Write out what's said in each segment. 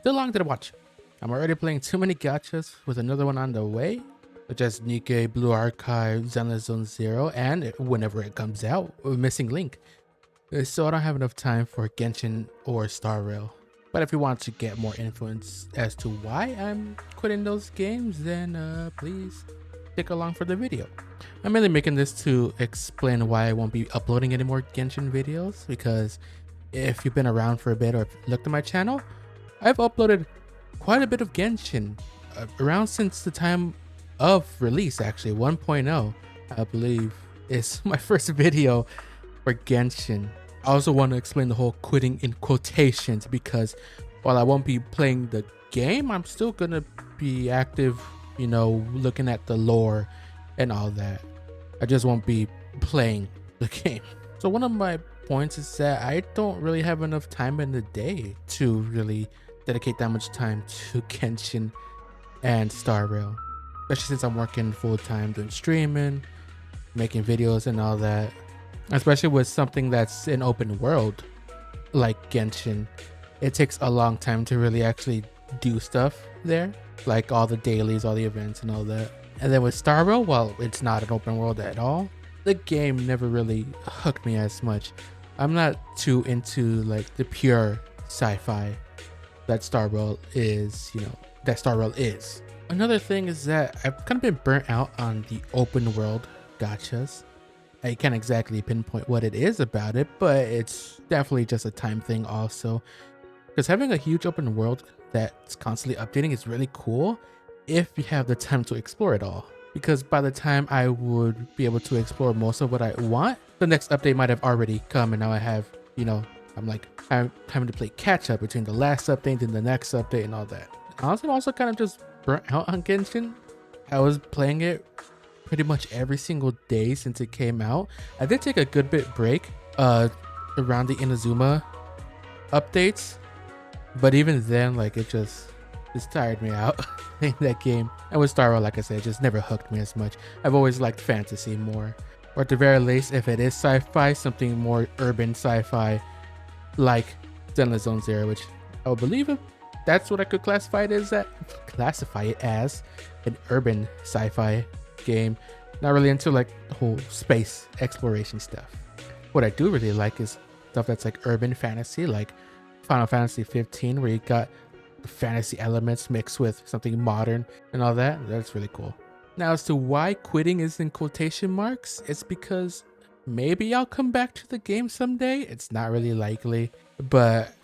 Too long to watch. I'm already playing too many gachas with another one on the way, such as Nikkei, Blue Archive, Zenless Zone Zero, and whenever it comes out, Missing Link. So I don't have enough time for Genshin or Star Rail. But if you want to get more influence as to why I'm quitting those games, then please stick along for the video. I'm mainly making this to explain why I won't be uploading any more Genshin videos, because if you've been around for a bit or looked at my channel, I've uploaded quite a bit of Genshin around since the time of release. Actually 1.0 I believe is my first video for Genshin. I also want to explain the whole quitting in quotations, because while I won't be playing the game, I'm still gonna be active, looking at the lore and all that. I just won't be playing the game. So one of my points is that I don't really have enough time in the day to really dedicate that much time to Genshin and Star Rail, especially since I'm working full-time doing streaming, making videos and all that. Especially with something that's an open world like Genshin, it takes a long time to really actually do stuff there, like all the dailies, all the events and all that. And then with Star Rail, well, it's not an open world at all. The game never really hooked me as much. I'm not too into like the pure sci-fi that Star Rail is, Another thing is that I've kind of been burnt out on the open world gachas. I can't exactly pinpoint what it is about it, but it's definitely just a time thing also. Because having a huge open world that's constantly updating is really cool if you have the time to explore it all. Because by the time I would be able to explore most of what I want, the next update might have already come, and now I have, I'm having to play catch up between the last update and the next update and all that. Honestly, I'm also kind of just burnt out on Genshin. I was playing it pretty much every single day since it came out. I did take a good bit break around the Inazuma updates, but even then, like, it just tired me out playing that game. And with Star Rail, like I said, it just never hooked me as much. I've always liked fantasy more, or at the very least, if it is sci-fi, something more urban sci-fi like Zenless Zone Zero, which I would believe that's what I could classify it as an urban sci-fi game. Not really into like the whole space exploration stuff. What I do really like is stuff that's like urban fantasy, like Final Fantasy 15, where you got the fantasy elements mixed with something modern and all that. That's really cool. Now, as to why quitting is in quotation marks, it's because maybe I'll come back to the game someday. It's not really likely, but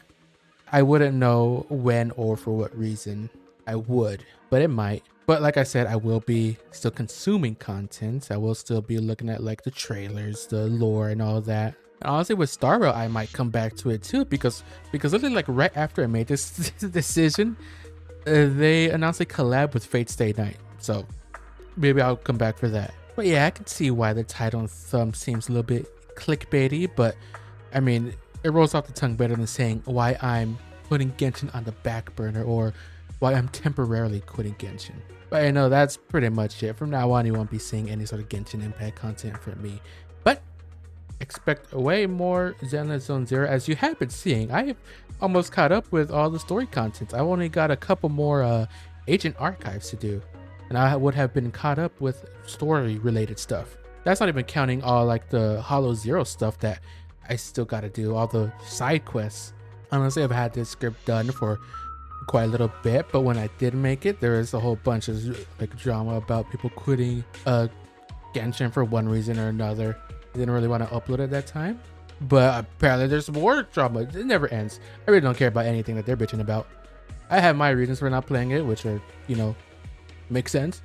I wouldn't know when or for what reason I would, but it might. But like I said, I will be still consuming content. I will still be looking at like the trailers, the lore and all that. And honestly, with Star Rail, I might come back to it too, because literally like right after I made this decision, they announced a collab with Fate Stay Night. So maybe I'll come back for that. But yeah, I can see why the title and thumb seems a little bit clickbaity, but I mean, it rolls off the tongue better than saying why I'm putting Genshin on the back burner or why I'm temporarily quitting Genshin. But I know that's pretty much it. From now on, you won't be seeing any sort of Genshin Impact content from me. But expect way more Zenless Zone Zero, as you have been seeing. I have almost caught up with all the story content. I've only got a couple more agent archives to do, and I would have been caught up with story related stuff. That's not even counting all like the Hollow Zero stuff that I still got to do, all the side quests. Honestly, I've had this script done for quite a little bit, but when I did make it, there is a whole bunch of like drama about people quitting Genshin for one reason or another. I didn't really want to upload at that time, but apparently there's more drama. It never ends. I really don't care about anything that they're bitching about. I have my reasons for not playing it, which are, make sense.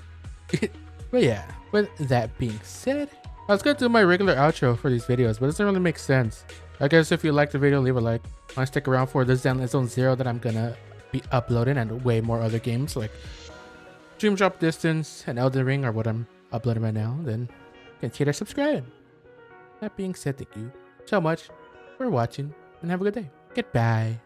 But yeah, with that being said, I was gonna do my regular outro for these videos, but it doesn't really make sense. I guess if you liked the video, leave a like. Want to stick around for the Zenless Zone Zero that I'm gonna be uploading, and way more other games like Dream Drop Distance and Elden Ring are what I'm uploading right now, then consider subscribing. That being said, thank you so much for watching and have a good day. Goodbye.